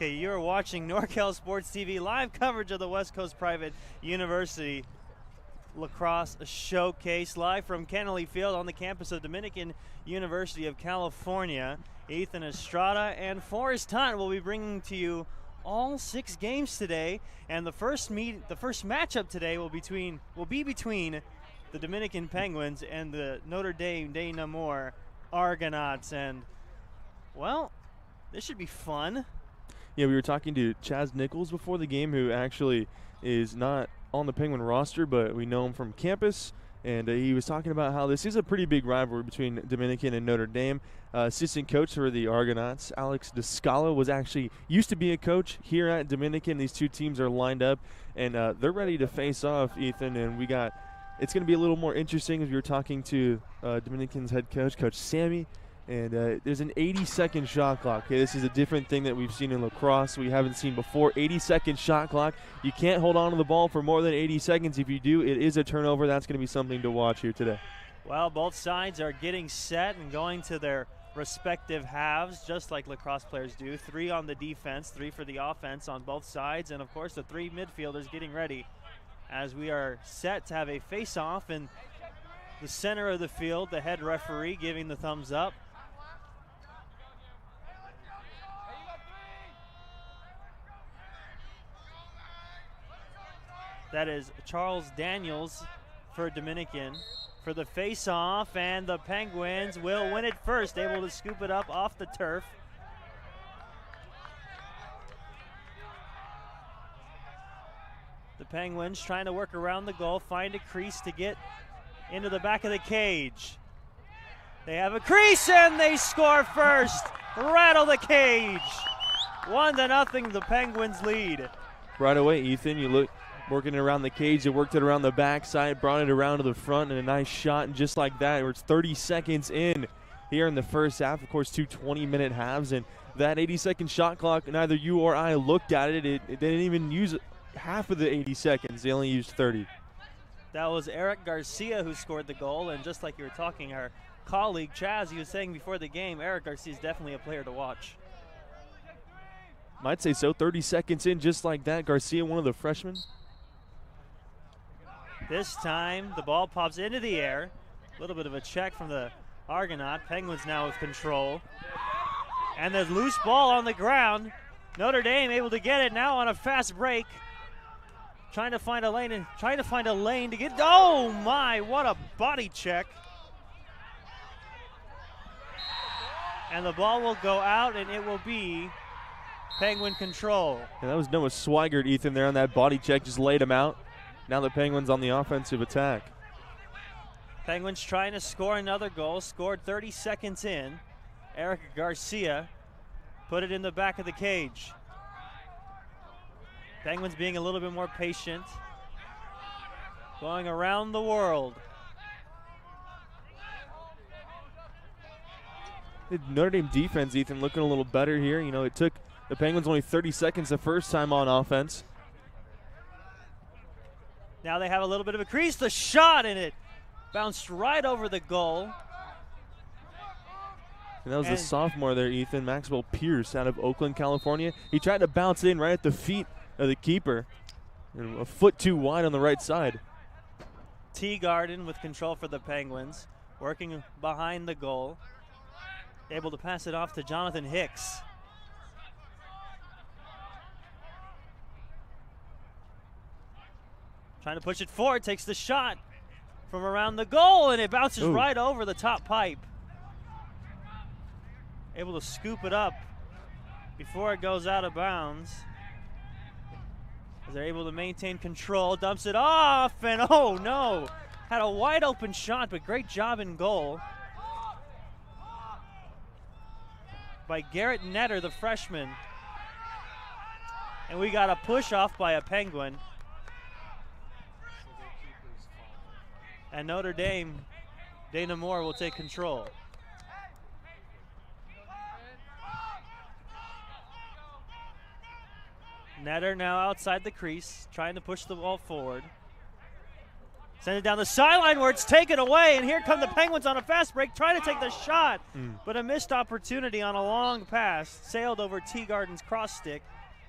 Okay, you're watching NorCal Sports TV, live coverage of the West Coast Private University Lacrosse Showcase, live from Kennelly Field on the campus of Dominican University of California. Ethan Estrada and Forrest Hunt will be bringing to you all 6 games today, and the first matchup today will be between the Dominican Penguins and the Notre Dame de Namur Argonauts. And well, this should be fun. Yeah, we were talking to Chaz Nichols before the game, who actually is not on the Penguin roster, but we know him from campus. And he was talking about how this is a pretty big rivalry between Dominican and Notre Dame. Assistant coach for the Argonauts, Alex Descala, used to be a coach here at Dominican. These two teams are lined up, and they're ready to face off, Ethan. And it's going to be a little more interesting as we were talking to Dominican's head coach, Coach Sammy. And there's an 80-second shot clock. Okay, this is a different thing that we've seen in lacrosse. We haven't seen before. 80-second shot clock. You can't hold on to the ball for more than 80 seconds. If you do, it is a turnover. That's going to be something to watch here today. Well, both sides are getting set and going to their respective halves, just like lacrosse players do. 3 on the defense, 3 for the offense on both sides. And, of course, the 3 midfielders getting ready as we are set to have a face-off in the center of the field. The head referee giving the thumbs up. That is Charles Daniels for Dominican for the face-off, and the Penguins will win it first, able to scoop it up off the turf. The Penguins trying to work around the goal, find a crease to get into the back of the cage. They have a crease, and they score first. Rattle the cage. 1-0, the Penguins lead. Right away, Ethan, you look. Working it around the cage, they worked it around the backside, brought it around to the front, and a nice shot, and just like that, it's 30 seconds in here in the first half. Of course, 2 20-minute halves, and that 80-second shot clock, neither you or I looked at it. They didn't even use half of the 80 seconds. They only used 30. That was Eric Garcia who scored the goal, and just like you were talking, our colleague Chaz, he was saying before the game, Eric Garcia is definitely a player to watch. Might say so. 30 seconds in, just like that. Garcia, one of the freshmen. This time, the ball pops into the air. A little bit of a check from the Argonaut. Penguins now with control. And the loose ball on the ground. Notre Dame able to get it now on a fast break. Trying to find a lane to get. Oh my, what a body check. And the ball will go out, and it will be Penguin control. And that was Noah Swigert, Ethan, there on that body check, just laid him out. Now the Penguins on the offensive attack. Penguins trying to score another goal. Scored 30 seconds in. Eric Garcia put it in the back of the cage. Penguins being a little bit more patient. Going around the world. The Notre Dame defense, Ethan, looking a little better here. You know, it took the Penguins only 30 seconds the first time on offense. Now they have a little bit of a crease. The shot, and it bounced right over the goal. And that was the sophomore there, Ethan, Maxwell Pierce out of Oakland, California. He tried to bounce in right at the feet of the keeper, and a foot too wide on the right side. Teagarden with control for the Penguins, working behind the goal. Able to pass it off to Jonathan Hicks. Trying to push it forward, takes the shot from around the goal, and it bounces right over the top pipe. Able to scoop it up before it goes out of bounds. As they're able to maintain control, dumps it off, and oh no! Had a wide open shot, but great job in goal by Garrett Netter, the freshman. And we got a push off by a Penguin. And Notre Dame, Dana Moore will take control. Netter now outside the crease, trying to push the ball forward. Send it down the sideline where it's taken away, and here come the Penguins on a fast break trying to take the shot, but a missed opportunity on a long pass. Sailed over Teagarden's cross stick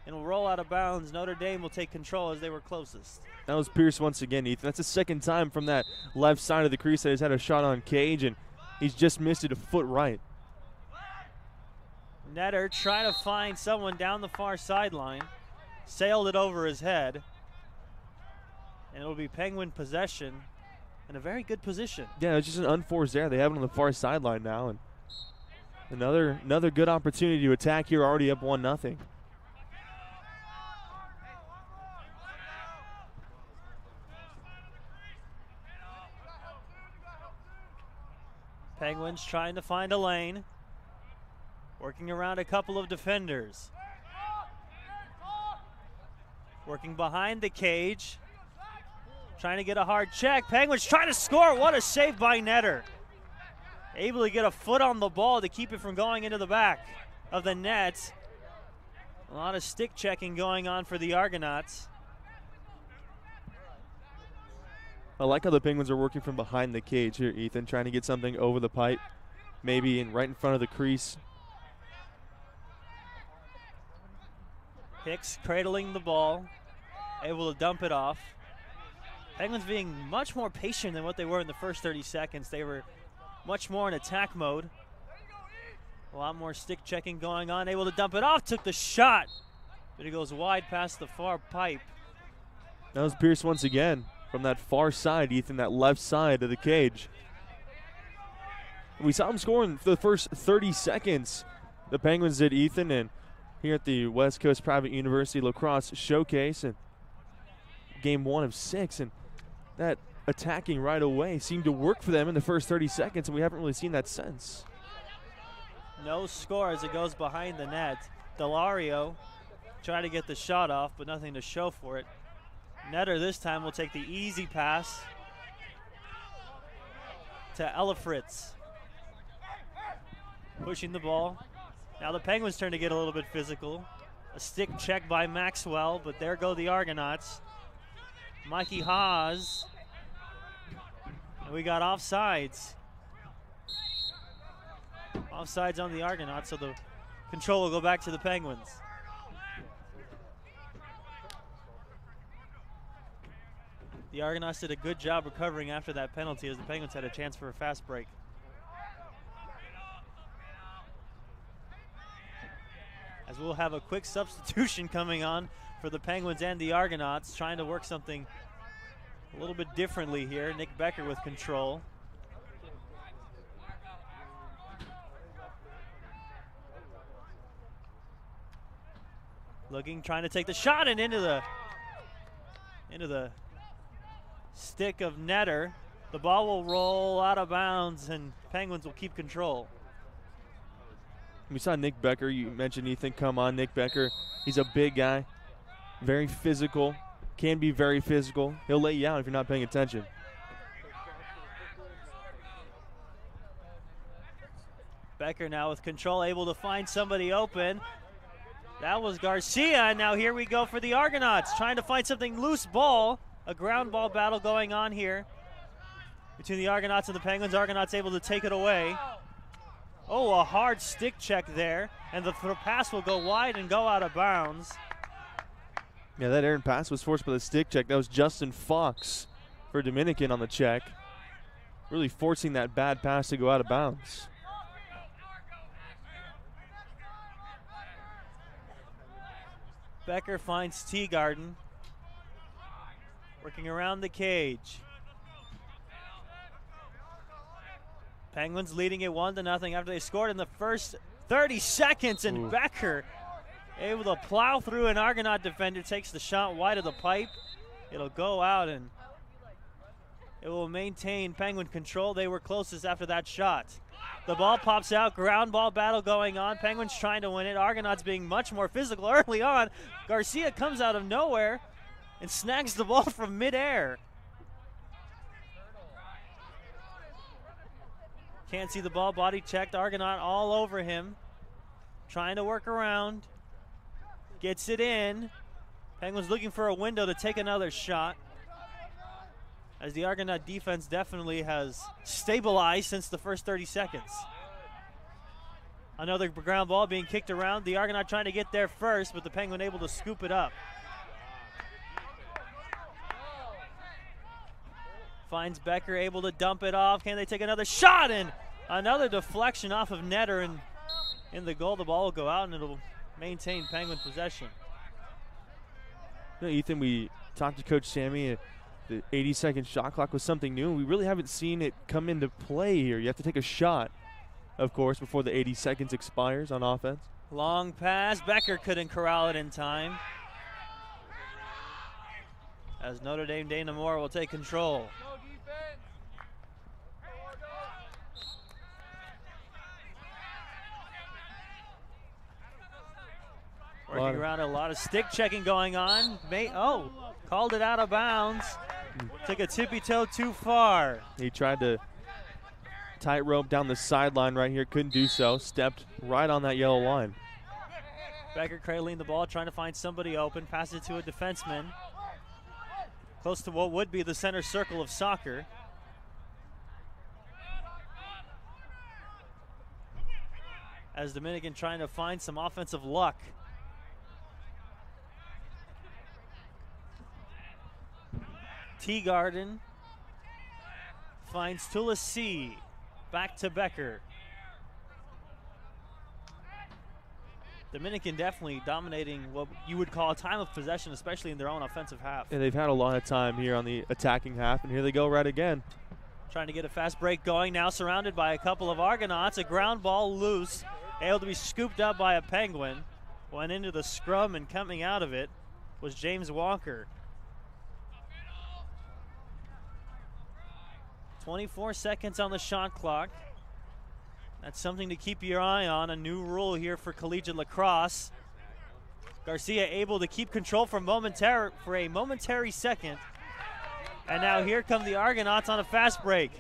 and will roll out of bounds. Notre Dame will take control as they were closest. That was Pierce once again, Ethan. That's the second time from that left side of the crease that he's had a shot on Cage, and he's just missed it a foot right. Netter trying to find someone down the far sideline. Sailed it over his head. And it'll be Penguin possession in a very good position. Yeah, it's just an unforced error. They have it on the far sideline now. And another good opportunity to attack here, already up 1-0. Penguins trying to find a lane. Working around a couple of defenders. Working behind the cage. Trying to get a hard check. Penguins trying to score. What a save by Netter. Able to get a foot on the ball to keep it from going into the back of the net. A lot of stick checking going on for the Argonauts. I like how the Penguins are working from behind the cage here, Ethan, trying to get something over the pipe, maybe right in front of the crease. Hicks cradling the ball, able to dump it off. Penguins being much more patient than what they were in the first 30 seconds. They were much more in attack mode. A lot more stick checking going on. Able to dump it off, took the shot, but it goes wide past the far pipe. That was Pierce once again from that far side, Ethan, that left side of the cage. We saw him scoring for the first 30 seconds. The Penguins did, Ethan, and here at the West Coast Private University Lacrosse Showcase, and game 1 of 6, and that attacking right away seemed to work for them in the first 30 seconds, and we haven't really seen that since. No score as it goes behind the net. Delario trying to get the shot off, but nothing to show for it. Netter this time will take the easy pass to Elifritz. Pushing the ball. Now the Penguins turn to get a little bit physical. A stick check by Maxwell, but there go the Argonauts. Mikey Haas. And we got offsides. Offsides on the Argonauts, so the control will go back to the Penguins. The Argonauts did a good job recovering after that penalty as the Penguins had a chance for a fast break. As we'll have a quick substitution coming on for the Penguins and the Argonauts, trying to work something a little bit differently here. Nick Becker with control. Looking, trying to take the shot and into the stick of Netter. The ball will roll out of bounds and Penguins will keep control. We saw Nick Becker, you mentioned Ethan, come on. Nick Becker, he's a big guy, very physical, can be very physical. He'll lay you out if you're not paying attention. Becker now with control, able to find somebody open. That was Garcia, and now here we go for the Argonauts, trying to find something loose ball. A ground ball battle going on here between the Argonauts and the Penguins. Argonauts able to take it away. Oh, a hard stick check there, and the pass will go wide and go out of bounds. Yeah, that errant pass was forced by the stick check. That was Justin Fox for Dominican on the check, really forcing that bad pass to go out of bounds. Becker finds Teagarden, working around the cage. Penguins leading it 1-0 after they scored in the first 30 seconds, and Becker able to plow through an Argonaut defender, takes the shot wide of the pipe. It'll go out and it will maintain Penguin control. They were closest after that shot. The ball pops out, ground ball battle going on. Penguins trying to win it. Argonauts being much more physical early on. Garcia comes out of nowhere and snags the ball from midair. Can't see the ball, body checked. Argonaut all over him. Trying to work around. Gets it in. Penguins looking for a window to take another shot. as the Argonaut defense definitely has stabilized since the first 30 seconds. Another ground ball being kicked around. The Argonaut trying to get there first, but the Penguin able to scoop it up. Finds Becker, able to dump it off. Can they take another shot? And another deflection off of Netter, and in the goal, the ball will go out, and it'll maintain Penguin possession. You know, Ethan, we talked to Coach Sammy. The 80-second shot clock was something new. We really haven't seen it come into play here. You have to take a shot, of course, before the 80 seconds expires on offense. Long pass. Becker couldn't corral it in time, as Notre Dame Dana Moore will take control. Working around, a lot of stick checking going on. Called it out of bounds. Took a tippy toe too far. He tried to tightrope down the sideline right here, couldn't do so. Stepped right on that yellow line. Becker cradling the ball, trying to find somebody open. Passes it to a defenseman. Close to what would be the center circle of soccer. As Dominican trying to find some offensive luck. Teagarden finds Tulasi. Back to Becker. Dominican definitely dominating what you would call a time of possession, especially in their own offensive half. And they've had a lot of time here on the attacking half, and here they go right again. Trying to get a fast break going, now surrounded by a couple of Argonauts. A ground ball loose, able to be scooped up by a Penguin. Went into the scrum, and coming out of it was James Walker. 24 seconds on the shot clock. That's something to keep your eye on. A new rule here for collegiate lacrosse. Garcia able to keep control for a momentary second. And now here come the Argonauts on a fast break.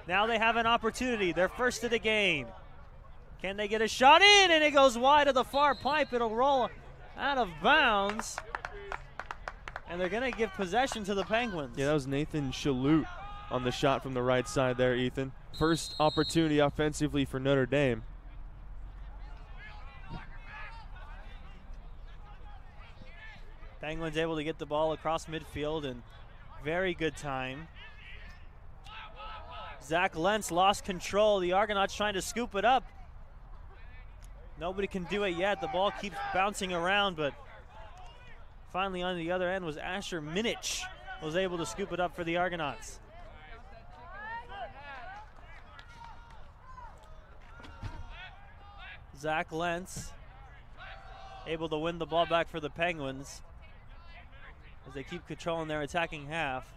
Now they have an opportunity. They're first of the game. Can they get a shot in? And it goes wide of the far pipe. It'll roll out of bounds. And they're going to give possession to the Penguins. Yeah, that was Nathan Shalhoub on the shot from the right side there, Ethan. First opportunity offensively for Notre Dame. Penguins able to get the ball across midfield in very good time. Zach Lentz lost control. The Argonauts trying to scoop it up. Nobody can do it yet. The ball keeps bouncing around, but finally on the other end was Asher Minich, was able to scoop it up for the Argonauts. Zach Lentz able to win the ball back for the Penguins as they keep controlling their attacking half.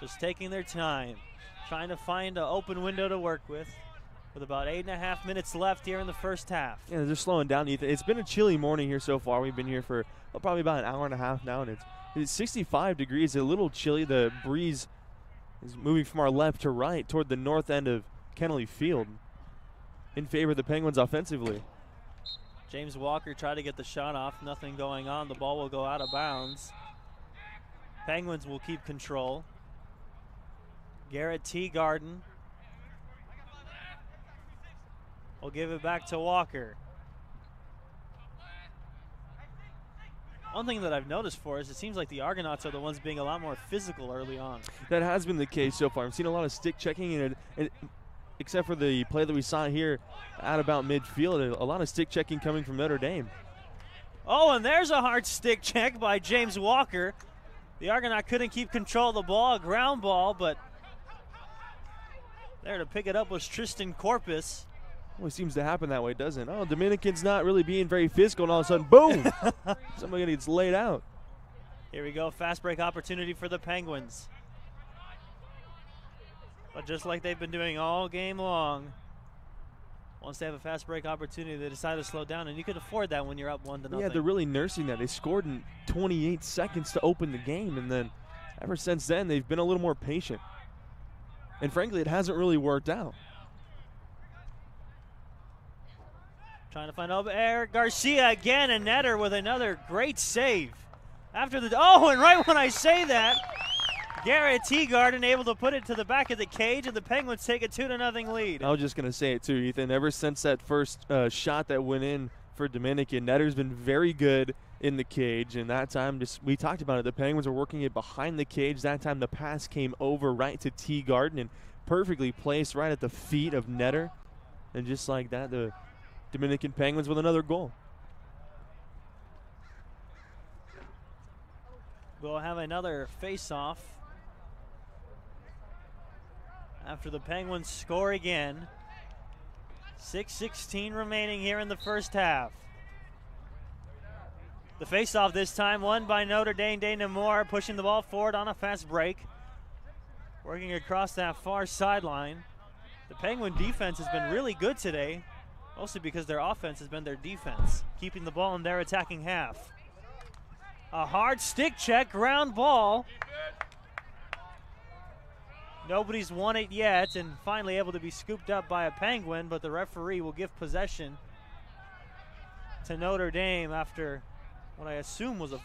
Just taking their time, trying to find an open window to work with about 8.5 minutes left here in the first half. Yeah, they're slowing down, Ethan. It's been a chilly morning here so far. We've been here for probably about an hour and a half now, and it's 65 degrees, a little chilly. The breeze is moving from our left to right toward the north end of Kennelly Field in favor of the Penguins offensively. James Walker tried to get the shot off. Nothing going on. The ball will go out of bounds. Penguins will keep control. Garrett Teagarden will give it back to Walker. One thing that I've noticed for us, it seems like the Argonauts are the ones being a lot more physical early on. That has been the case so far. I've seen a lot of stick checking, and except for the play that we saw here at about midfield, a lot of stick checking coming from Notre Dame. Oh, and there's a hard stick check by James Walker. The Argonaut couldn't keep control of the ball, a ground ball, but there to pick it up was Tristan Corpus. Well, it seems to happen that way, doesn't it? Oh, Dominican's not really being very physical, and all of a sudden, boom! Somebody gets laid out. Here we go, fast break opportunity for the Penguins. But just like they've been doing all game long, once they have a fast break opportunity, they decide to slow down, and you can afford that when you're up 1-0. Yeah, they're really nursing that. They scored in 28 seconds to open the game, and then ever since then, they've been a little more patient. And frankly, it hasn't really worked out. Trying to find Eric Garcia again, and Netter with another great save. After the, oh, and right when I say that, Garrett Teagarden able to put it to the back of the cage, and the Penguins take a 2-0 lead. I was just going to say it too, Ethan. Ever since that first shot that went in for Dominican, Netter's been very good in the cage, and that time, we talked about it, the Penguins are working it behind the cage. That time the pass came over right to Teagarden and perfectly placed right at the feet of Netter. And just like that, the Dominican Penguins with another goal. We'll have another face-off after the Penguins score again. 6:16 remaining here in the first half. The face-off this time won by Notre Dame. Dana Moore pushing the ball forward on a fast break, working across that far sideline. The Penguin defense has been really good today, mostly because their offense has been their defense, keeping the ball in their attacking half. A hard stick check, ground ball. Nobody's won it yet, and finally able to be scooped up by a Penguin, but the referee will give possession to Notre Dame after what I assume was a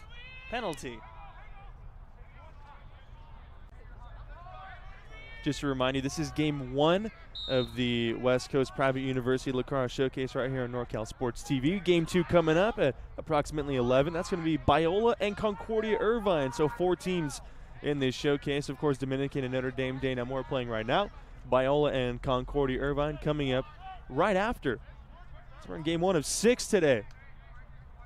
penalty. Just to remind you, this is game 1 of the West Coast Private University Lacrosse Showcase right here on NorCal Sports TV. Game 2 coming up at approximately 11. That's going to be Biola and Concordia Irvine. So 4 teams in this showcase. Of course, Dominican and Notre Dame Dana Moore playing right now. Biola and Concordia Irvine coming up right after. So we're in game 1 of 6 today,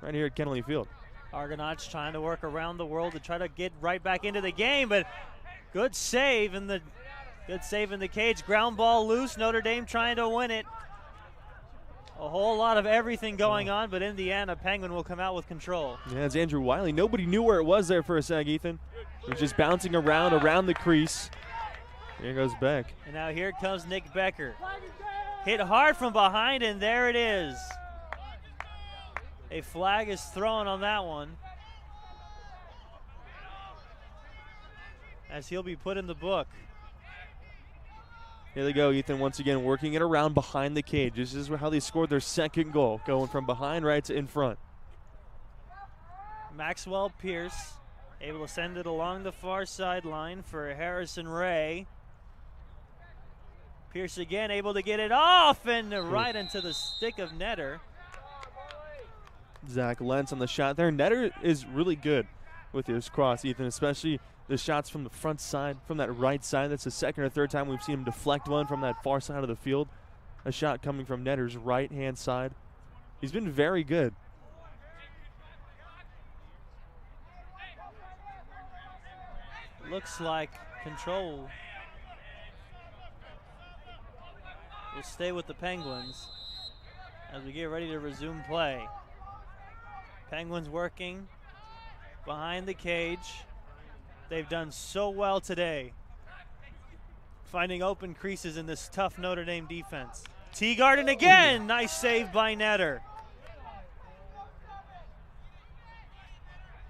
right here at Kennelly Field. Argonauts trying to work around the world to try to get right back into the game, but good save in the cage. Ground ball loose. Notre Dame trying to win it. A whole lot of everything going on, but in the end, a Penguin will come out with control. Yeah, it's Andrew Wiley. Nobody knew where it was there for a sec, Ethan. It was just bouncing around the crease. Here goes Beck. And now here comes Nick Becker. Hit hard from behind, and there it is. A flag is thrown on that one, as he'll be put in the book. Here they go, Ethan, once again working it around behind the cage. This is how they scored their second goal, going from behind right to in front. Maxwell Pierce able to send it along the far sideline for Harrison Ray. Pierce again able to get it off and right into the stick of Netter. Zach Lentz on the shot there. Netter is really good with his cross, Ethan, especially the shots from the front side, from that right side. That's the second or third time we've seen him deflect one from that far side of the field. A shot coming from Netter's right-hand side. He's been very good. Looks like control will stay with the Penguins as we get ready to resume play. Penguins working behind the cage. They've done so well today, finding open creases in this tough Notre Dame defense. Teagarden again, nice save by Netter.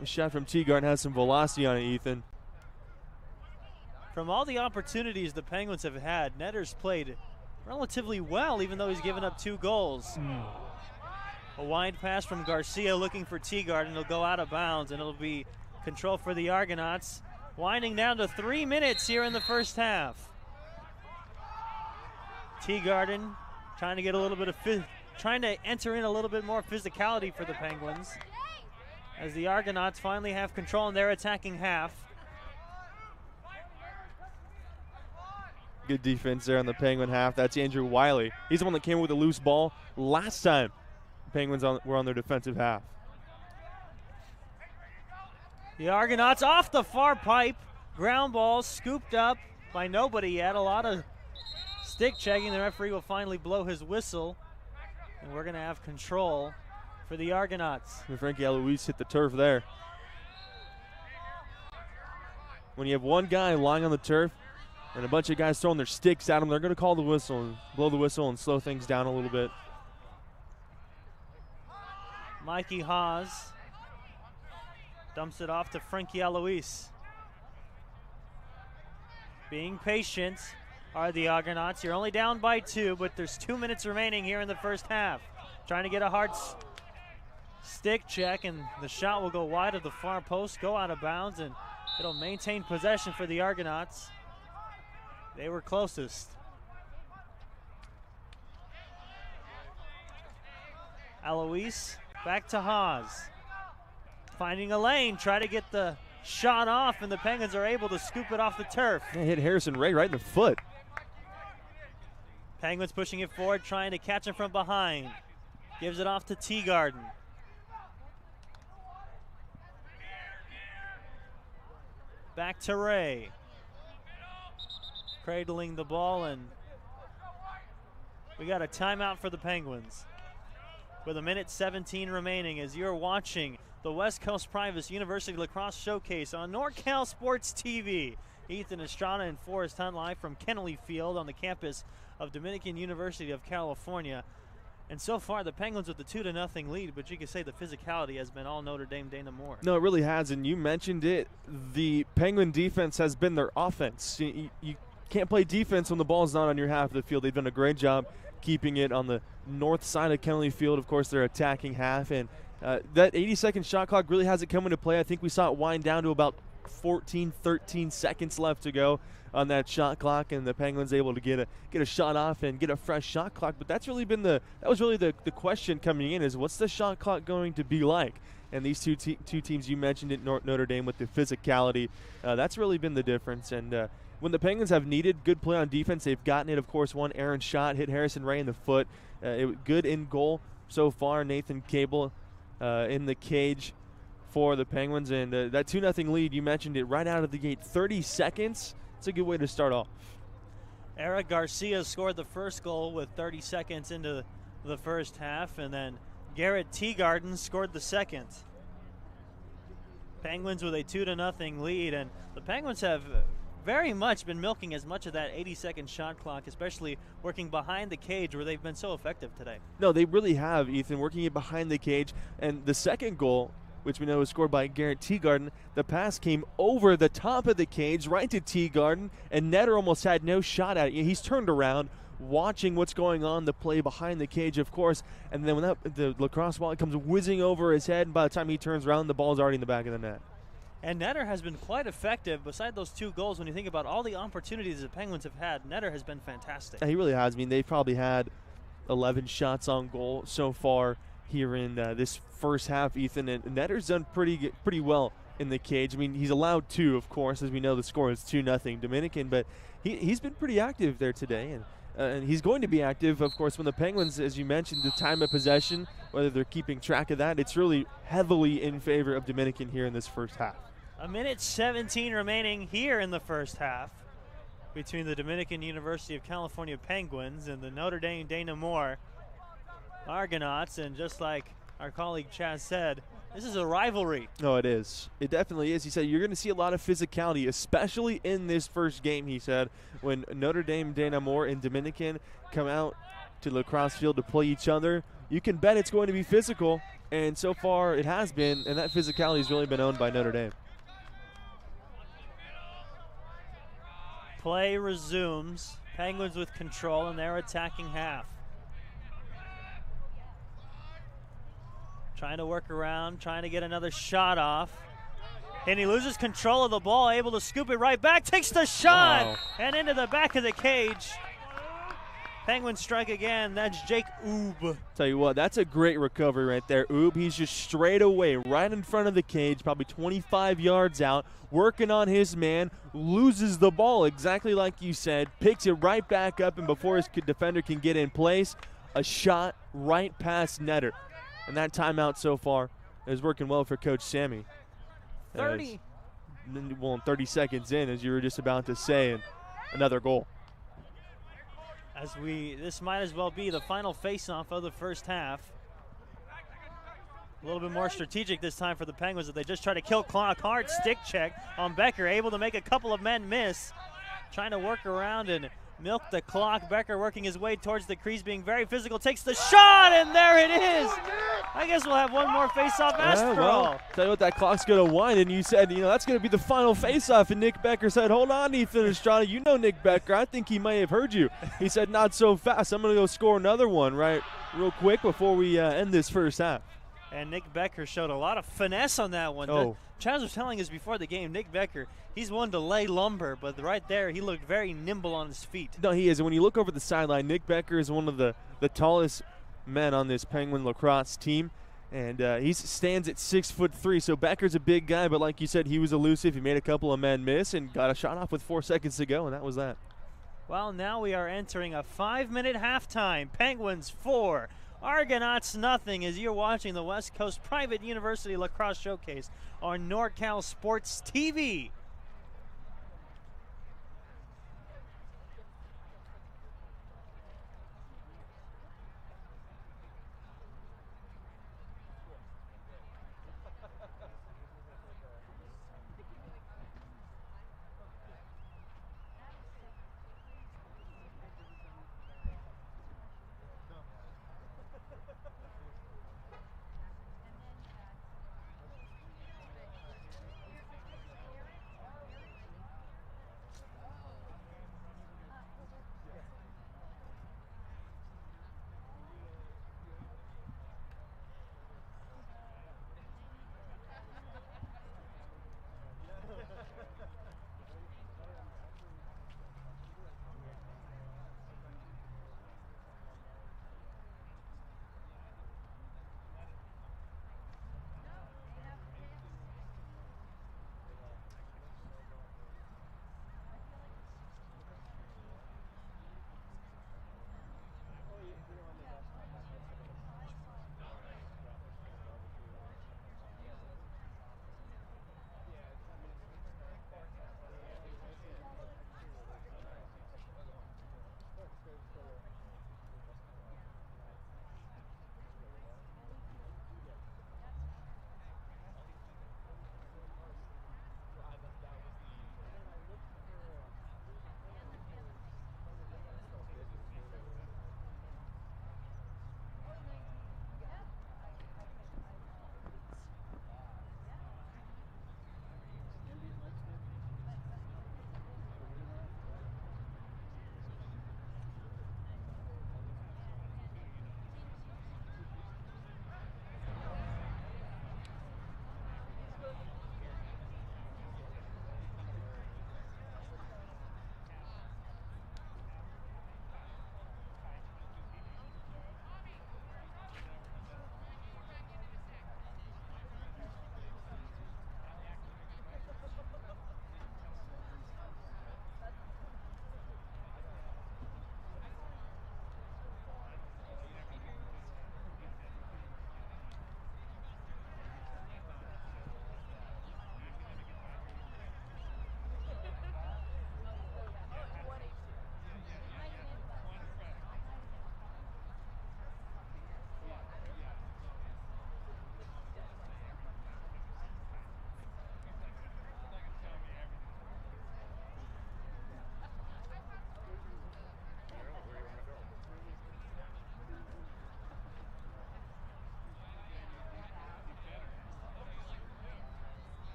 The shot from Teagarden has some velocity on it, Ethan. From all the opportunities the Penguins have had, Netter's played relatively well, even though he's given up 2 goals. A wide pass from Garcia looking for Teagarden. It'll go out of bounds, and it'll be control for the Argonauts. Winding down to 3 minutes here in the first half. Teagarden trying to get a little bit of trying to enter in a little bit more physicality for the Penguins, as the Argonauts finally have control in their attacking half. Good defense there on the Penguin half. That's Andrew Wiley. He's the one that came with a loose ball last time the Penguins were on their defensive half. The Argonauts off the far pipe. Ground ball scooped up by nobody yet. A lot of stick checking. The referee will finally blow his whistle, and we're going to have control for the Argonauts. And Frankie Eloise hit the turf there. When you have one guy lying on the turf and a bunch of guys throwing their sticks at him, they're going to call the whistle and blow the whistle and slow things down a little bit. Mikey Haas dumps it off to Frankie Eloise. Being patient are the Argonauts. You're only down by 2, but there's 2 minutes remaining here in the first half. Trying to get a hard stick check, and the shot will go wide of the far post, go out of bounds, and It'll maintain possession for the Argonauts. They were closest. Eloise back to Haas. Finding a lane, try to get the shot off, and the Penguins are able to scoop it off the turf. They hit Harrison Ray right in the foot. Penguins pushing it forward, trying to catch him from behind. Gives it off to Teagarden. Back to Ray. Cradling the ball, and we got a timeout for the Penguins. With 1:17 remaining as you're watching the West Coast Private University Lacrosse Showcase on NorCal Sports TV. Ethan Estrada and Forrest Hunt live from Kennelly Field on the campus of Dominican University of California. And so far, the Penguins with the 2-0 lead, but you could say the physicality has been all Notre Dame Dana Moore. No, it really has, and you mentioned it. The Penguin defense has been their offense. You can't play defense when the ball's not on your half of the field. They've done a great job keeping it on the north side of Kennelly Field. Of course, they're attacking half, and that 80-second shot clock really hasn't come into play. I think we saw it wind down to about 14, 13 seconds left to go on that shot clock, and the Penguins able to get a shot off and get a fresh shot clock. But that was really the question coming in, is what's the shot clock going to be like? And these two teams you mentioned at Notre Dame with the physicality, that's really been the difference. And when the Penguins have needed good play on defense, they've gotten it. Of course, one errant shot hit Harrison Ray in the foot. It was good in goal so far. Nathan Cable in the cage for the Penguins, and that 2-0 lead, you mentioned it right out of the gate. 30 seconds. It's a good way to start off. Eric Garcia scored the first goal with 30 seconds into the first half, and then Garrett Teagarden scored the second. Penguins with a 2-0 lead, and the Penguins have very much been milking as much of that 80-second shot clock, especially working behind the cage where they've been so effective today. No, they really have, Ethan, working it behind the cage. And the second goal, which we know was scored by Garrett Teagarden, the pass came over the top of the cage right to Teagarden, and Netter almost had no shot at it. He's turned around, watching what's going on, the play behind the cage, of course, and then when the lacrosse ball comes whizzing over his head, and by the time he turns around, the ball's already in the back of the net. And Netter has been quite effective. Beside those two goals, when you think about all the opportunities the Penguins have had, Netter has been fantastic. Yeah, he really has. I mean, they've probably had 11 shots on goal so far here in this first half, Ethan. And Netter's done pretty well in the cage. I mean, he's allowed 2, of course. As we know, the score is 2-0 Dominican. But he's been pretty active there today. And he's going to be active, of course, when the Penguins, as you mentioned, the time of possession, whether they're keeping track of that, it's really heavily in favor of Dominican here in this first half. 1:17 remaining here in the first half between the Dominican University of California Penguins and the Notre Dame Dana Moore Argonauts. And just like our colleague Chaz said, this is a rivalry. No, it is. It definitely is. He said you're going to see a lot of physicality, especially in this first game, he said, when Notre Dame Dana Moore and Dominican come out to lacrosse field to play each other. You can bet it's going to be physical, and so far it has been, and that physicality has really been owned by Notre Dame. Play resumes. Penguins with control, and they're attacking half. Trying to work around, trying to get another shot off. And he loses control of the ball, able to scoop it right back, takes the shot, wow, and into the back of the cage. Penguins strike again. That's Jake Oob. Tell you what, that's a great recovery right there. Oob, he's just straight away, right in front of the cage, probably 25 yards out, working on his man, loses the ball exactly like you said, picks it right back up, and before his defender can get in place, a shot right past Netter. And that timeout so far is working well for Coach Sammy. 30 seconds in, as you were just about to say, and another goal. This might as well be the final face-off of the first half. A little bit more strategic this time for the Penguins, that they just try to kill clock. Hard stick check on Becker, able to make a couple of men miss. Trying to work around and milk the clock. Becker working his way towards the crease, being very physical, takes the shot, and there it is. I guess we'll have one more face-off after all. Tell you what, that clock's going to wind, and you said, that's going to be the final face-off, and Nick Becker said, hold on, Ethan Estrada, you know Nick Becker. I think he may have heard you. He said, not so fast. I'm going to go score another one real quick before we end this first half. And Nick Becker showed a lot of finesse on that one. Oh. Chaz was telling us before the game, Nick Becker, he's one to lay lumber, but right there he looked very nimble on his feet. No, he is. And when you look over the sideline, Nick Becker is one of the tallest men on this Penguin lacrosse team. And he stands at 6'3", so Becker's a big guy, but like you said, he was elusive. He made a couple of men miss and got a shot off with 4 seconds to go, and that was that. Well, now we are entering a 5-minute halftime. Penguins 4, Argonauts nothing, as you're watching the West Coast Private University Lacrosse Showcase on NorCal Sports TV.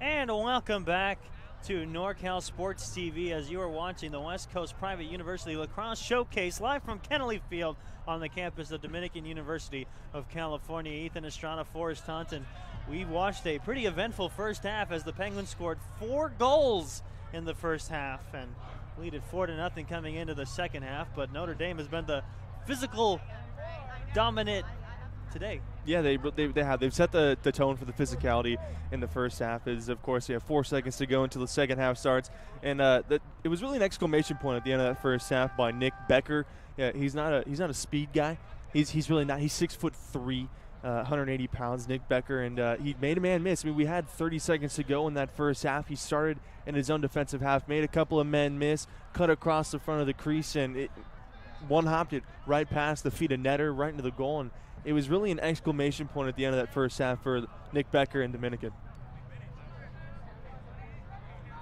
And welcome back to NorCal Sports TV as you are watching the West Coast Private University Lacrosse Showcase live from Kennelly Field on the campus of Dominican University of California. Ethan Estrada, Forrest Taunton. We watched a pretty eventful first half as the Penguins scored 4 goals in the first half, and Lead at 4-0 coming into the second half, but Notre Dame has been the physical dominant today. Yeah, they have. They've set the tone for the physicality in the first half. Is of course you have 4 seconds to go until the second half starts, and it was really an exclamation point at the end of that first half by Nick Becker. Yeah, he's not a speed guy. He's really not. He's 6'3", 180 pounds, Nick Becker, and he made a man miss. I mean, we had 30 seconds to go in that first half. He started in his own defensive half, made a couple of men miss, cut across the front of the crease, and one-hopped it right past the feet of Netter, right into the goal, and it was really an exclamation point at the end of that first half for Nick Becker and Dominican.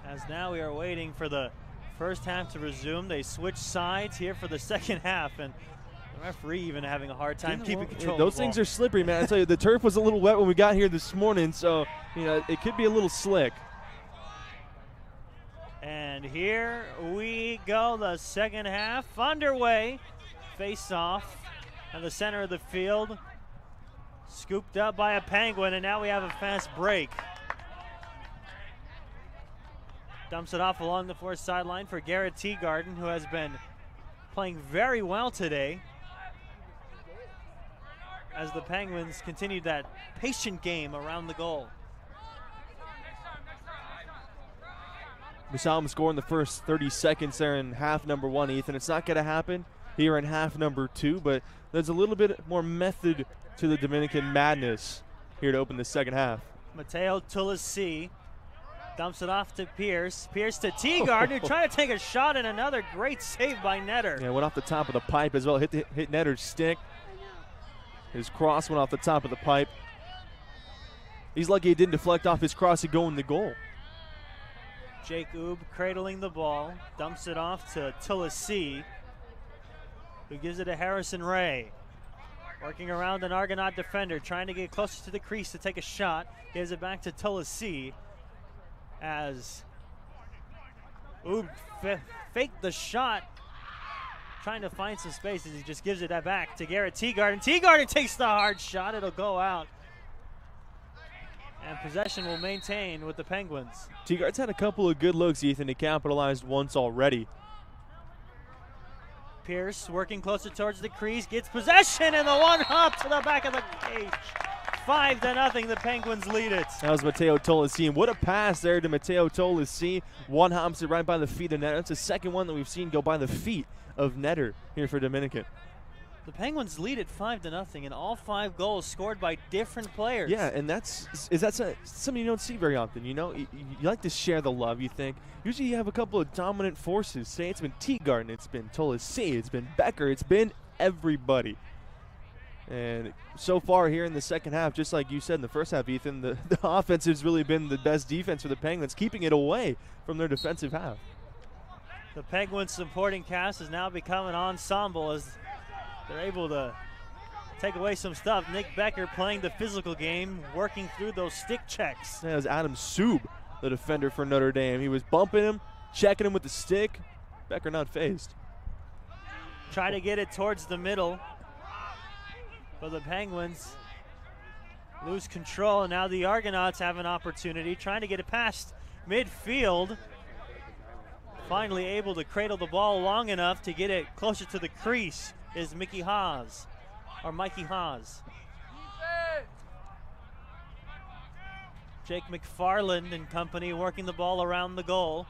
As now we are waiting for the first half to resume. They switch sides here for the second half, and the referee even having a hard time keeping control. Those things are slippery, man. I tell you, the turf was a little wet when we got here this morning, so it could be a little slick. And here we go, the second half underway. Face off in the center of the field, scooped up by a Penguin, and now we have a fast break. Dumps it off along the far sideline for Garrett Teagarden, who has been playing very well today as the Penguins continue that patient game around the goal. We saw him score in the first 30 seconds there in half number 1, Ethan. It's not going to happen here in half number 2, but there's a little bit more method to the Dominican madness here to open the second half. Mateo Tulisi dumps it off to Pierce. Pierce to Teagarden, who trying to take a shot, and another great save by Netter. Yeah, went off the top of the pipe as well. Hit Netter's stick. His cross went off the top of the pipe. He's lucky it didn't deflect off his cross and go in the goal. Jake Oob cradling the ball, dumps it off to Tulisi, who gives it to Harrison Ray. Working around an Argonaut defender, trying to get closer to the crease to take a shot. Gives it back to Tulisi as Oob faked the shot, trying to find some space as he just gives it back to Garrett Teagarden. Teagarden takes the hard shot. It'll go out. And possession will maintain with the Penguins. Teagarden's had a couple of good looks, Ethan. He capitalized once already. Pierce working closer towards the crease, gets possession, and the one hop to the back of the cage. 5-0, the Penguins lead it. That was Mateo Tulisi, and what a pass there to Mateo Tulisi. One hops it right by the feet of Netter. That's the second one that we've seen go by the feet of Netter here for Dominican. The Penguins lead at 5-0, and all 5 goals scored by different players. Yeah, and that's something you don't see very often. You like to share the love, you think. Usually you have a couple of dominant forces. Say it's been Teagarden, it's been Tulisi, it's been Becker, it's been everybody. And so far here in the second half, just like you said in the first half, Ethan, the offense has really been the best defense for the Penguins, keeping it away from their defensive half. The Penguins supporting cast has now become an ensemble as they're able to take away some stuff. Nick Becker playing the physical game, working through those stick checks. That was Adam Sub, the defender for Notre Dame. He was bumping him, checking him with the stick. Becker not phased. Try to get it towards the middle, but the Penguins lose control, and now the Argonauts have an opportunity, trying to get it past midfield. Finally able to cradle the ball long enough to get it closer to the crease is Mikey Haas. Jake McFarland and company working the ball around the goal.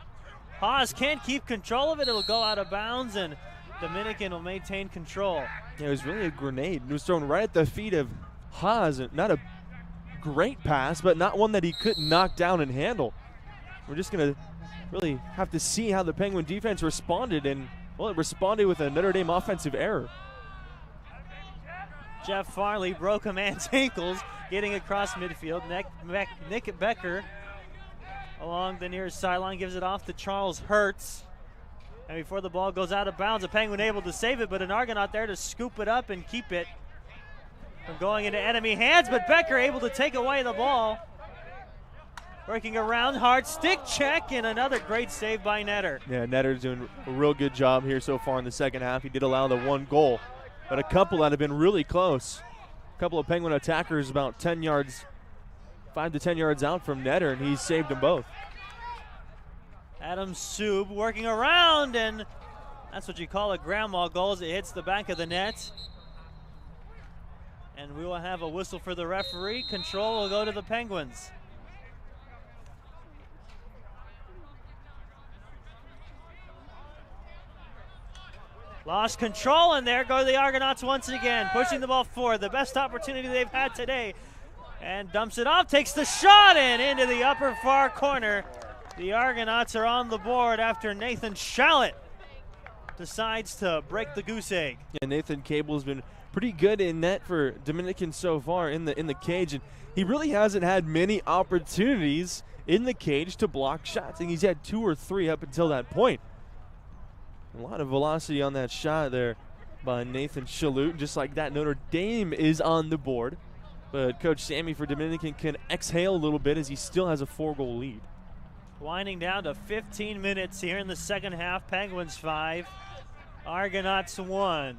Haas can't keep control of it. It'll go out of bounds, and Dominican will maintain control. Yeah, it was really a grenade. It was thrown right at the feet of Haas. Not a great pass, but not one that he couldn't knock down and handle. We're just going to really have to see how the Penguin defense responded, and, well, it responded with a Notre Dame offensive error. Jeff Farley broke a man's ankles getting across midfield. Nick Becker along the near sideline gives it off to Charles Hertz. And before the ball goes out of bounds, a Penguin able to save it, but an Argonaut there to scoop it up and keep it from going into enemy hands. But Becker able to take away the ball. Working around, hard stick check, and another great save by Netter. Yeah, Netter's doing a real good job here so far in the second half. He did allow the one goal, but a couple that have been really close. A couple of Penguin attackers about 10 yards, 5 to 10 yards out from Netter, and he saved them both. Adam Sub working around, and that's what you call a grandma goal as it hits the back of the net. And we will have a whistle for the referee. Control will go to the Penguins. Lost control, and there go the Argonauts once again, pushing the ball forward. The best opportunity they've had today. And dumps it off, takes the shot in into the upper far corner. The Argonauts are on the board after Nathan Shallett decides to break the goose egg. Yeah, Nathan Cable's been pretty good in net for Dominican so far in the cage, and he really hasn't had many opportunities in the cage to block shots. I think he's had 2 or 3 up until that point. A lot of velocity on that shot there by Nathan Shallett. Just like that, Notre Dame is on the board. But Coach Sammy for Dominican can exhale a little bit as he still has a 4-goal lead. Winding down to 15 minutes here in the second half. Penguins 5, Argonauts 1.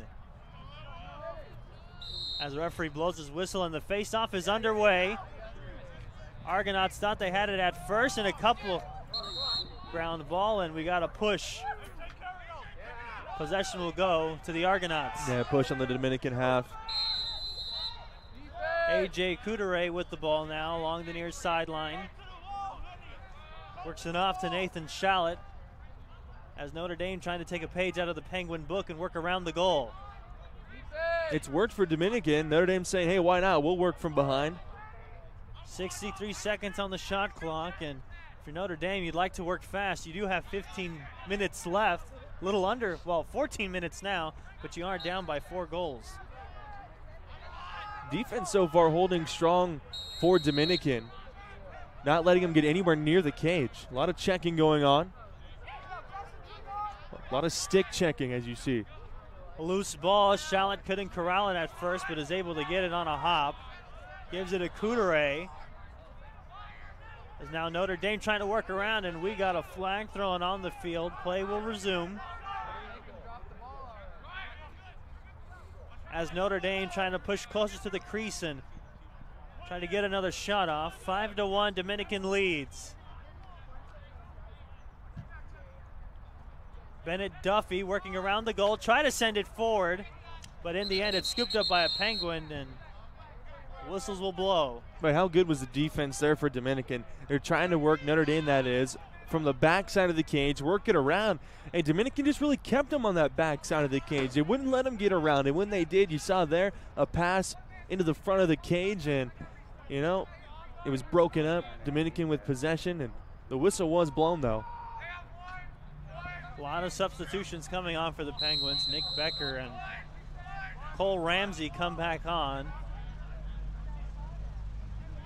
As the referee blows his whistle and the face-off is underway. Argonauts thought they had it at first and a couple ground ball, and we got a push. Possession will go to the Argonauts. Yeah, push on the Dominican half. A.J. Coudray with the ball now along the near sideline. Works it off to Nathan Shallett as Notre Dame trying to take a page out of the Penguin book and work around the goal. It's worked for Dominican. Notre Dame saying, hey, why not? We'll work from behind. 63 seconds on the shot clock, and if you're Notre Dame, you'd like to work fast. You do have 15 minutes left, a little under, well, 14 minutes now, but you are down by 4 goals. Defense so far holding strong for Dominican, not letting them get anywhere near the cage. A lot of checking going on. A lot of stick checking, as you see. A loose ball. Shallett couldn't corral it at first, but is able to get it on a hop. Gives it to Coudray. As now Notre Dame trying to work around, and we got a flag thrown on the field. Play will resume. As Notre Dame trying to push closer to the crease and trying to get another shot off. 5-1 Dominican leads. Bennett Duffy working around the goal, try to send it forward, but in the end it's scooped up by a Penguin, and whistles will blow. But how good was the defense there for Dominican? They're trying to work Notre Dame, that is, from the back side of the cage, work it around. And Dominican just really kept them on that back side of the cage. They wouldn't let them get around. And when they did, you saw there a pass into the front of the cage, and, you know, it was broken up. Dominican with possession, and the whistle was blown, though. A lot of substitutions coming on for the Penguins. Nick Becker and Cole Ramsey come back on.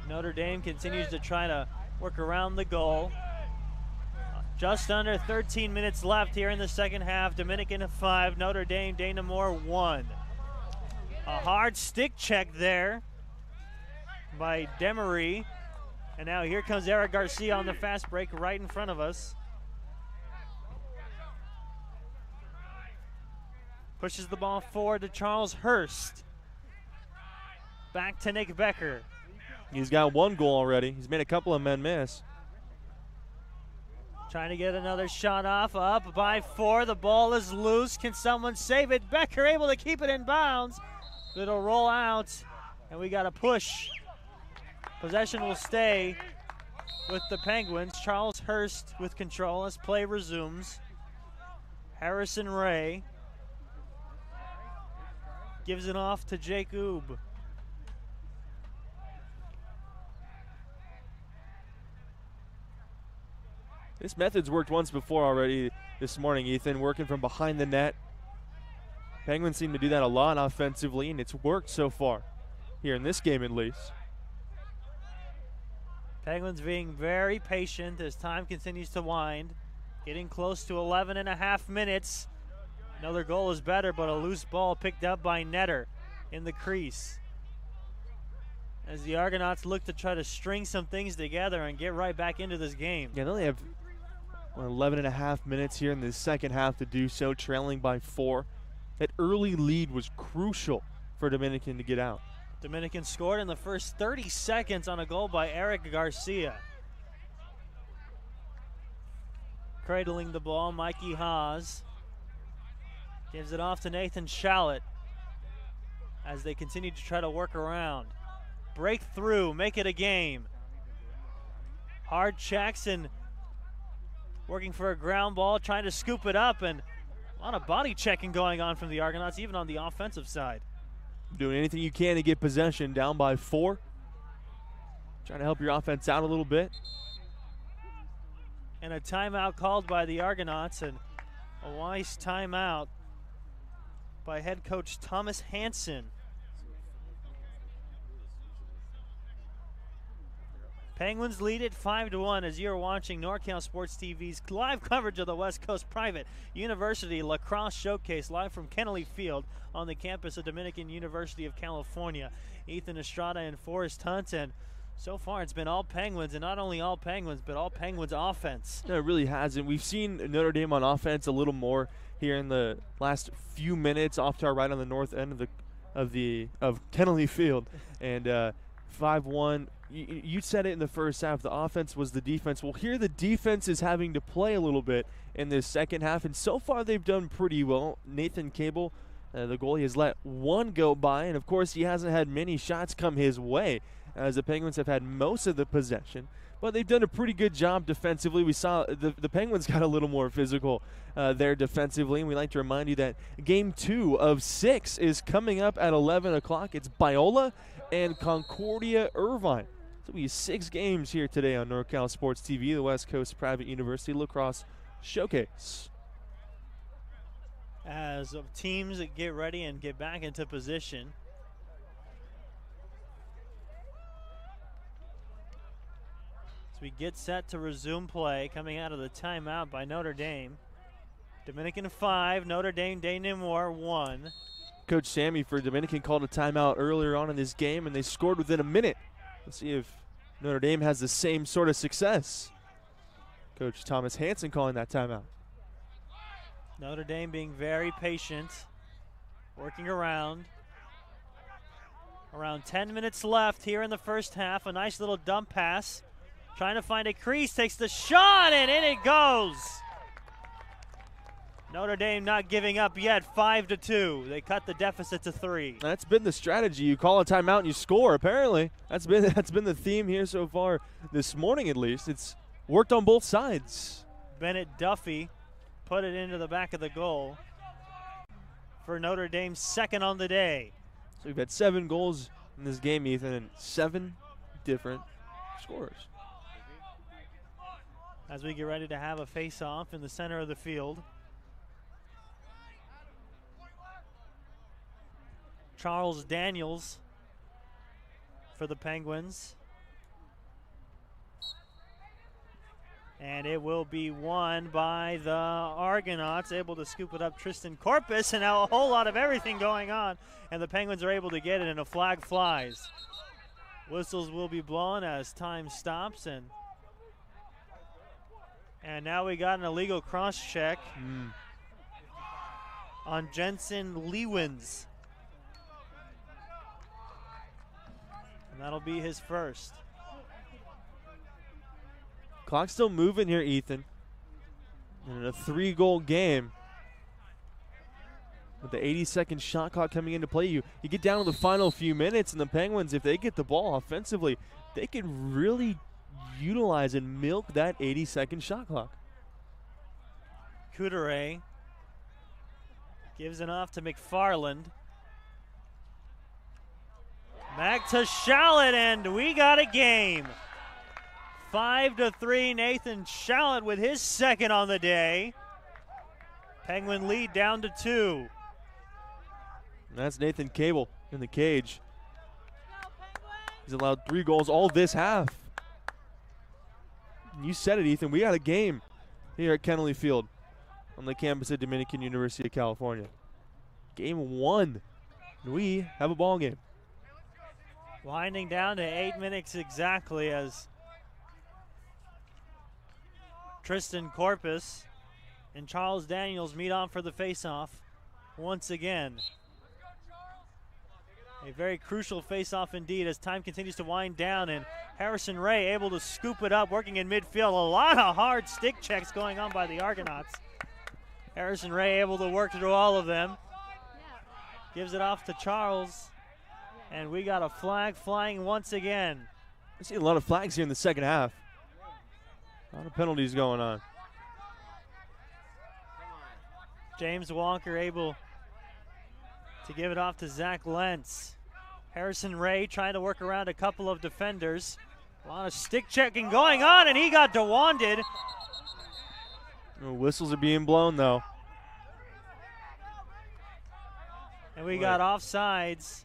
Notre Dame continues to try to work around the goal. Just under 13 minutes left here in the second half. Dominican 5, Notre Dame, Dana Moore 1. A hard stick check there by Demery. And now here comes Eric Garcia on the fast break right in front of us. Pushes the ball forward to Charles Hurst. Back to Nick Becker. He's got 1 goal already. He's made a couple of men miss. Trying to get another shot off, up by 4. The ball is loose. Can someone save it? Becker able to keep it in bounds. It'll roll out, and we got a push. Possession will stay with the Penguins. Charles Hurst with control as play resumes. Harrison Ray gives it off to Jake Oob. This method's worked once before already this morning, Ethan, working from behind the net. Penguins seem to do that a lot offensively, and it's worked so far, here in this game at least. Penguins being very patient as time continues to wind. Getting close to 11 and a half minutes. Another goal is better, but a loose ball picked up by Netter in the crease. As the Argonauts look to try to string some things together and get right back into this game. Yeah, they only have 11 and a half minutes here in the second half to do so, trailing by 4. That early lead was crucial for Dominican to get out. Dominican scored in the first 30 seconds on a goal by Eric Garcia. Cradling the ball, Mikey Haas gives it off to Nathan Shallot as they continue to try to work around. Break through, make it a game. Hard checks and working for a ground ball, trying to scoop it up, and a lot of body checking going on from the Argonauts, even on the offensive side. Doing anything you can to get possession, down by 4. Trying to help your offense out a little bit. And a timeout called by the Argonauts, and a wise timeout by head coach Thomas Hansen. Penguins lead it 5-1 as you're watching NorCal Sports TV's live coverage of the West Coast Private University Lacrosse Showcase live from Kennelly Field on the campus of Dominican University of California. Ethan Estrada and Forrest Hunt, and so far it's been all Penguins, and not only all Penguins, but all Penguins offense. No, it really hasn't. We've seen Notre Dame on offense a little more here in the last few minutes off to our right on the north end of Kennelly Field, and 5-1. You said it in the first half. The offense was the defense. Well, here the defense is having to play a little bit in this second half, and so far they've done pretty well. Nathan Cable, the goalie, has let 1 go by, and of course he hasn't had many shots come his way as the Penguins have had most of the possession. But they've done a pretty good job defensively. We saw the Penguins got a little more physical there defensively, and we like to remind you that Game 2 of 6 is coming up at 11 o'clock. It's Biola and Concordia Irvine. So we have 6 games here today on NorCal Sports TV, the West Coast Private University Lacrosse Showcase. As teams get ready and get back into position, as we get set to resume play, coming out of the timeout by Notre Dame. Dominican 5, Notre Dame de Nemours 1. Coach Sammy for Dominican called a timeout earlier on in this game, and they scored within a minute. Let's see if Notre Dame has the same sort of success. Coach Thomas Hansen calling that timeout. Notre Dame being very patient, working around. Around 10 minutes left here in the first half. A nice little dump pass. Trying to find a crease, takes the shot, and in it goes. Notre Dame not giving up yet, 5-2. They cut the deficit to 3. That's been the strategy. You call a timeout and you score, apparently. That's been the theme here so far this morning, at least. It's worked on both sides. Bennett Duffy put it into the back of the goal for Notre Dame's second on the day. So we've had 7 goals in this game, Ethan, and 7 different scorers. As we get ready to have a face-off in the center of the field. Charles Daniels for the Penguins. And it will be won by the Argonauts, able to scoop it up. Tristan Corpus, and now a whole lot of everything going on, and the Penguins are able to get it, and a flag flies. Whistles will be blown as time stops, and now we got an illegal cross check on Jensen Lewins. And that'll be his first. Clock's still moving here, Ethan. In a 3-goal game, with the 80-second shot clock coming into play, you get down to the final few minutes, and the Penguins, if they get the ball offensively, they could really utilize and milk that 80-second shot clock. Couteret gives it off to McFarland. Back to Shallot, and we got a game. 5-3, Nathan Shallot with his second on the day. Penguin lead down to 2. And that's Nathan Cable in the cage. He's allowed 3 goals all this half. You said it, Ethan. We got a game here at Kennelly Field on the campus of Dominican University of California. Game 1. We have a ball game. Winding down to 8 minutes exactly as Tristan Corpus and Charles Daniels meet on for the faceoff once again. A very crucial face-off indeed as time continues to wind down, and Harrison Ray able to scoop it up, working in midfield. A lot of hard stick checks going on by the Argonauts. Harrison Ray able to work through all of them. Gives it off to Charles, and we got a flag flying once again. I see a lot of flags here in the second half. A lot of penalties going on. James Walker able to give it off to Zach Lentz. Harrison Ray trying to work around a couple of defenders. A lot of stick checking going on, and he got dewanded. Whistles are being blown, though. And we got offsides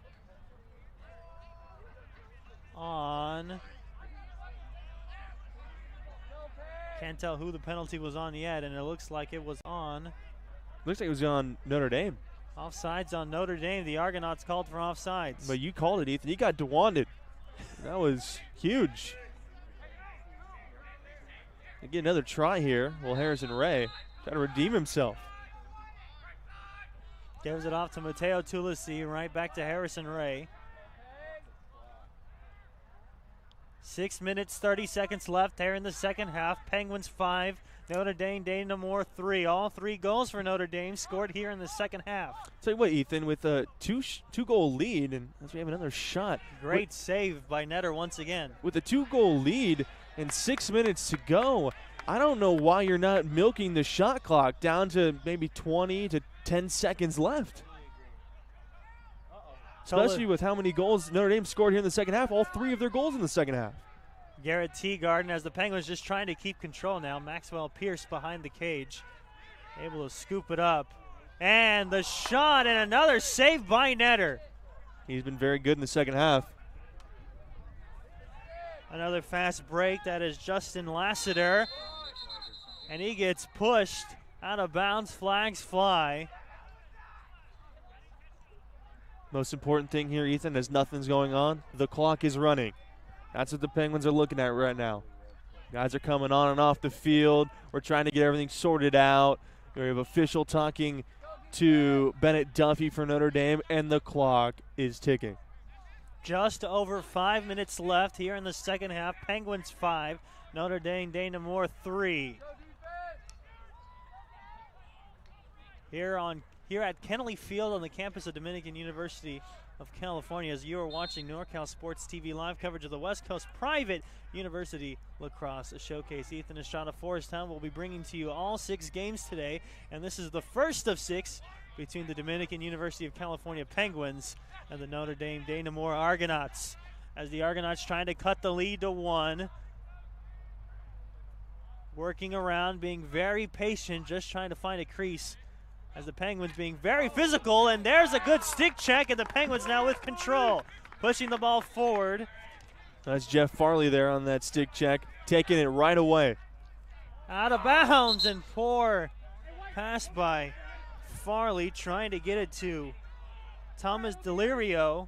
on. Can't tell who the penalty was on yet, and it looks like it was on. Looks like it was on Notre Dame. Offsides on Notre Dame. The Argonauts called for offsides. But you called it, Ethan. You got dewanded. That was huge. They get another try here. Well, Harrison Ray trying to redeem himself. Gives it off to Mateo Tulisi, right back to Harrison Ray. 6 minutes, 30 seconds left there in the second half. Penguins 5, Notre Dame, Dana-Moore 3. All 3 goals for Notre Dame scored here in the second half. Tell you what, Ethan, with a two-goal lead, and as we have another shot. Great save by Netter once again. With a 2-goal lead and 6 minutes to go, I don't know why you're not milking the shot clock down to maybe 20 to 10 seconds left. Especially with how many goals Notre Dame scored here in the second half. All 3 of their goals in the second half. Garrett Teagarden as the Penguins just trying to keep control now. Maxwell Pierce behind the cage. Able to scoop it up. And the shot and another save by Netter. He's been very good in the second half. Another fast break. That is Justin Lassiter. And he gets pushed out of bounds. Flags fly. Most important thing here, Ethan, is nothing's going on. The clock is running. That's what the Penguins are looking at right now. Guys are coming on and off the field. We're trying to get everything sorted out. We have official talking to Bennett Duffy for Notre Dame, and the clock is ticking. Just over 5 minutes left here in the second half. Penguins 5, Notre Dame, Dana-Moore 3. Here at Kennelly Field on the campus of Dominican University of California, as you are watching NorCal Sports TV live coverage of the West Coast Private University Lacrosse Showcase. Ethan Estrada, Forest Town will be bringing to you all 6 games today, and this is the first of 6 between the Dominican University of California Penguins and the Notre Dame Dana-Moore Argonauts. As the Argonauts trying to cut the lead to 1. Working around, being very patient, just trying to find a crease. As the Penguins being very physical, and there's a good stick check, and the Penguins now with control, pushing the ball forward. That's Jeff Farley there on that stick check, taking it right away. Out of bounds, and poor pass by Farley, trying to get it to Thomas Delirio.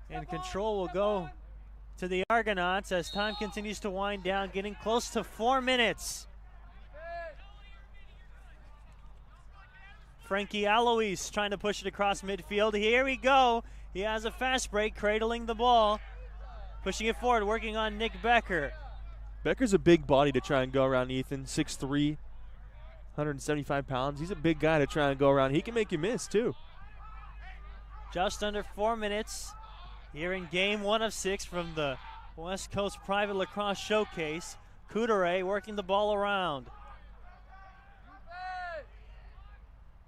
And control will go to the Argonauts as time continues to wind down, getting close to 4 minutes. Frankie Alois trying to push it across midfield. Here we go. He has a fast break, cradling the ball. Pushing it forward, working on Nick Becker. Becker's a big body to try and go around, Ethan. 6'3", 175 pounds. He's a big guy to try and go around. He can make you miss, too. Just under 4 minutes here in game 1 of 6 from the West Coast Private Lacrosse Showcase. Coudray working the ball around.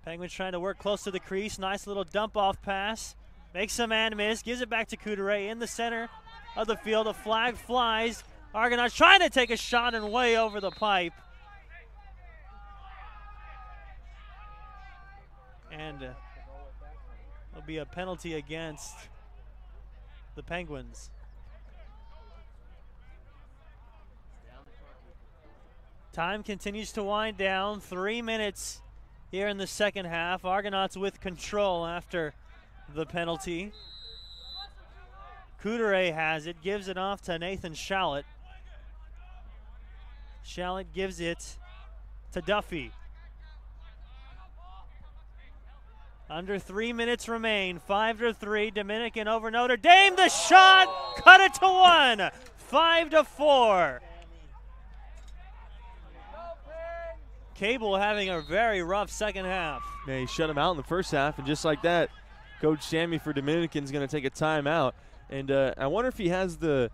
Penguins trying to work close to the crease. Nice little dump-off pass. Makes a man miss. Gives it back to Coudray in the center of the field. A flag flies. Argonauts trying to take a shot and way over the pipe. And there'll be a penalty against the Penguins. Time continues to wind down. 3 minutes here in the second half. Argonauts with control after the penalty. Coudray has it, gives it off to Nathan Shallett. Shallett gives it to Duffy. Under 3 minutes remain. 5-3. Dominican over Notre Dame. The shot. Cut it to 1. 5-4. Cable having a very rough second half. Yeah, he shut him out in the first half, and just like that, Coach Sammy for Dominican is going to take a timeout. And I wonder if he has the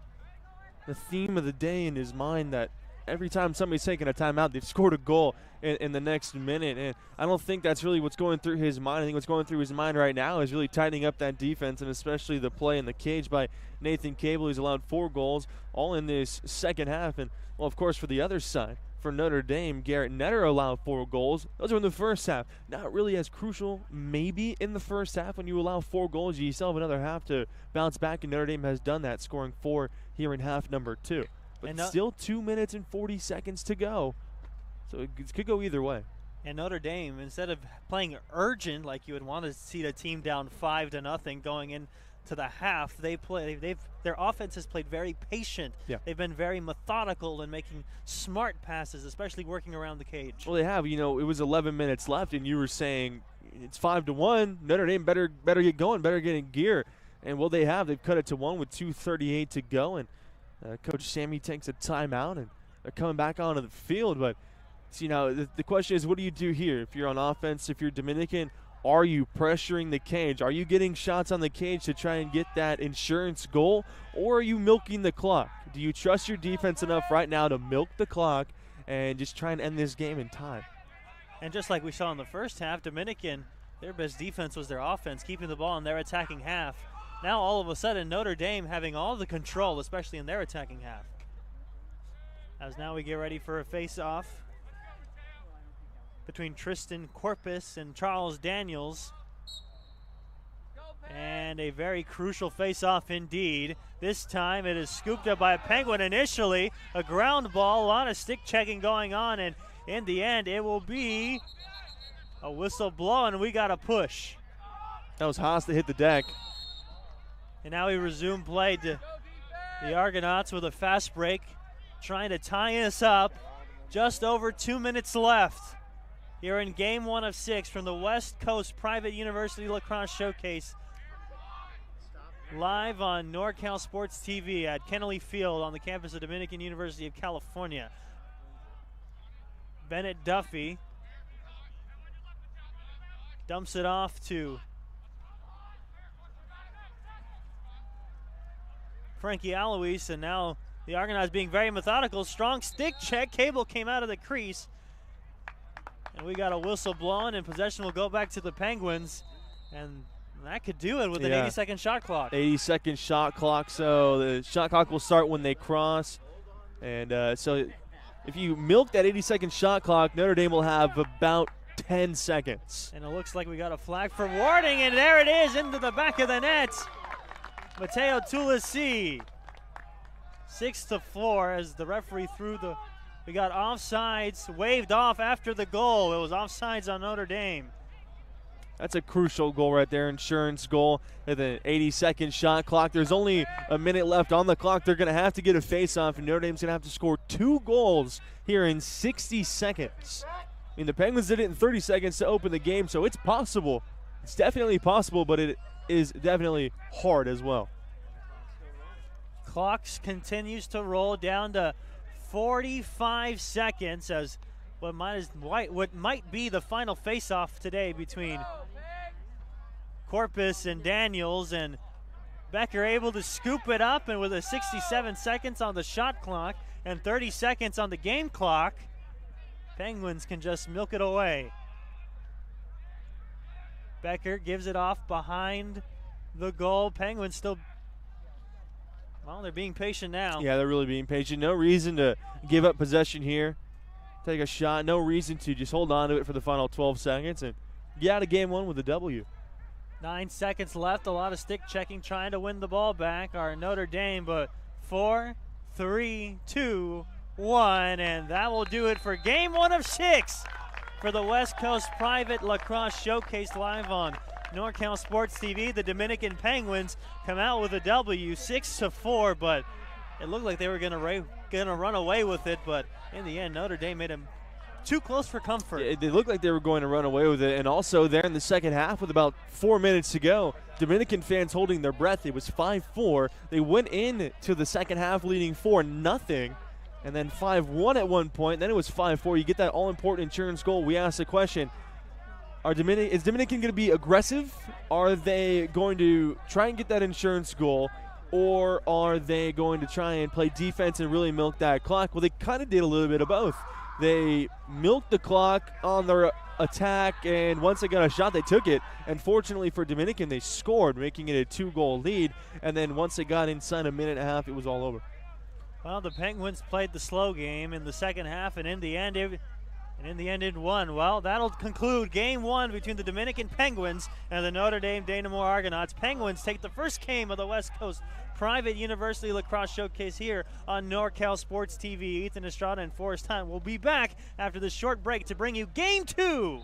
theme of the day in his mind that every time somebody's taking a timeout, they've scored a goal in the next minute. And I don't think that's really what's going through his mind. I think what's going through his mind right now is really tightening up that defense, and especially the play in the cage by Nathan Cable. He's allowed 4 goals, all in this second half. And, well, of course, for the other side, for Notre Dame, Garrett Netter allowed 4 goals. Those are in the first half. Not really as crucial maybe in the first half. When you allow 4 goals, you still have another half to bounce back, and Notre Dame has done that, scoring 4 here in half number 2. But still 2 minutes and 40 seconds to go. So it could go either way. And Notre Dame, instead of playing urgent like you would want to see the team down 5-0 going into the half, their offense has played very patient. Yeah. They've been very methodical in making smart passes, especially working around the cage. Well, they have. You know, it was 11 minutes left, and you were saying it's 5-1. Notre Dame better get going, better get in gear. And, well, they have. They've cut it to 1 with 2:38 to go. And Coach Sammy takes a timeout, and they're coming back onto the field. But, so, you know, the question is, what do you do here? If you're on offense, if you're Dominican, are you pressuring the cage? Are you getting shots on the cage to try and get that insurance goal? Or are you milking the clock? Do you trust your defense enough right now to milk the clock and just try and end this game in time? And just like we saw in the first half, Dominican, their best defense was their offense, keeping the ball in their attacking half. Now all of a sudden Notre Dame having all the control, especially in their attacking half. As now we get ready for a face-off between Tristan Corpus and Charles Daniels. And a very crucial face-off indeed. This time it is scooped up by a Penguin initially. A ground ball, a lot of stick checking going on, and in the end it will be a whistle blow, and we got a push. That was Haas that hit the deck. And now we resume play to the Argonauts with a fast break, trying to tie us up. Just over 2 minutes left here in Game 1 of 6 from the West Coast Private University Lacrosse Showcase. Live on NorCal Sports TV at Kennelly Field on the campus of Dominican University of California. Bennett Duffy dumps it off to Frankie Alois, and now the Argonauts being very methodical. Strong stick check. Cable came out of the crease. And we got a whistle blown, and possession will go back to the Penguins. And that could do it with an 80-second shot clock. 80-second shot clock, so the shot clock will start when they cross. And so if you milk that 80-second shot clock, Notre Dame will have about 10 seconds. And it looks like we got a flag for warding, and there it is into the back of the net. Mateo Tulisi, 6-4 as the referee threw the. We got offsides waved off after the goal. It was offsides on Notre Dame. That's a crucial goal right there, insurance goal at the 80-second shot clock. There's only a minute left on the clock. They're going to have to get a face-off, and Notre Dame's going to have to score 2 goals here in 60 seconds. I mean, the Penguins did it in 30 seconds to open the game, so it's possible. It's definitely possible, but it is definitely hard as well. Clocks continues to roll down to 45 seconds as what might be the final face-off today between Corpus and Daniels, and Becker able to scoop it up, and with a 67 seconds on the shot clock and 30 seconds on the game clock, Penguins can just milk it away. Becker gives it off behind the goal. Penguins still, well, they're being patient now. Yeah, they're really being patient. No reason to give up possession here. Take a shot. No reason to just hold on to it for the final 12 seconds and get out of game 1 with a W. 9 seconds left. A lot of stick checking, trying to win the ball back are Notre Dame, but 4, 3, 2, 1, and that will do it for Game 1 of 6 for the West Coast Private Lacrosse Showcase live on NorCal Sports TV. The Dominican Penguins come out with a W, 6-4, but it looked like they were gonna run away with it, but in the end, Notre Dame made a too close for comfort. They looked like they were going to run away with it. And also there in the second half with about 4 minutes to go, Dominican fans holding their breath. It was 5-4. They went into the second half leading 4-0. And then 5-1 at one point. Then it was 5-4. You get that all-important insurance goal. We asked the question, is Dominican going to be aggressive? Are they going to try and get that insurance goal? Or are they going to try and play defense and really milk that clock? Well, they kind of did a little bit of both. They milked the clock on their attack, and once they got a shot, they took it. And fortunately for Dominican, they scored, making it a 2-goal lead. And then once they got inside a minute and a half, it was all over. Well, the Penguins played the slow game in the second half, and in the end, it won. Well, that'll conclude Game 1 between the Dominican Penguins and the Notre Dame Dana-Moore Argonauts. Penguins take the first game of the West Coast Private University Lacrosse Showcase here on NorCal Sports TV. Ethan Estrada and Forrest Hunt will be back after this short break to bring you Game 2